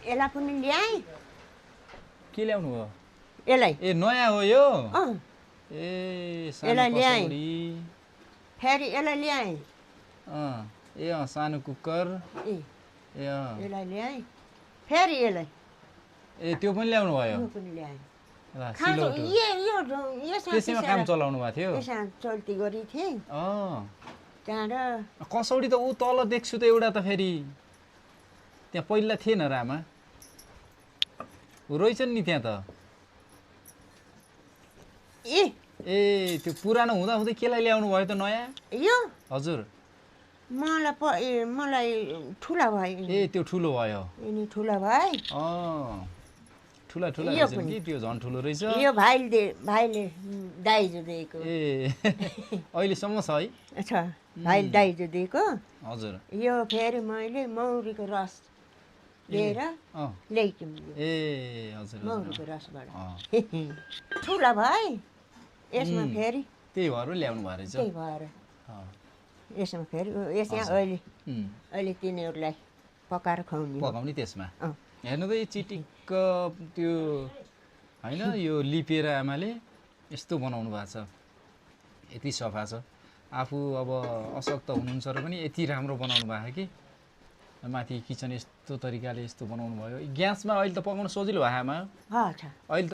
यसलाई पनि ल्याएँ के ल्याउनु भयो यसलाई ए नयाँ हो यो अँ ए यसलाई ल्याएँ। कसौडी फेरि यसलाई ल्याएँ ए सानो कुकर ए ए यसलाई ल्याएँ फेरि यसलाई ए त्यो पनि ल्याउनु भयो यो पनि ल्याएँ ल खाँचो सिलौटो त्यसैमा काम चलाउनु भएको थियो यसमा चल्ती गरी थिएँ त्यहाँबाट कसौडी त ऊ तल देख्छु त एउटा त फेरि त्यहाँ पहिला थिएन रामा रहेछन् नि त्यहाँ त ए त्यो पुरानो हुँदा हुँदै केलाई ल्याउनु भयो त नयाँ यो हजुर मलाई ठुला भयो ए त्यो ठुलो भयो यिनी ठुला भाइ ठुला ठुला यो रहेछन् कि त्यो झन् ठुलो रहेछ यो भाइले दाइजो दिएको ए अहिलेसम्म छ है छ भाइले दाइजो दिएको हजुर यो फेरि मैले मौरीको रस लिएर ल्याइदिउँ ए हजुर मौरीको रसबाट ठुला भाइ यसमा फेरि त्यही भएर ल्याउनु भयो रहेछ त्यही भएर यसमा फेरि यसमा अहिले तिनीहरूलाई पकाएर खुवाउने पकाउने त्यसमा हेर्नु त यो चिटिक्क त्यो होइन यो लिपेर आमाले यस्तो बनाउनु भएको छ यति सफा छ आफू अब अशक्त हुनुहुन्छ र पनि यति राम्रो बनाउनु भएको कि माथि किचन यस्तो तरिकाले यस्तो बनाउनु भयो ग्यासमा अहिले त पकाउनु सजिलो भयो आमा छ अहिले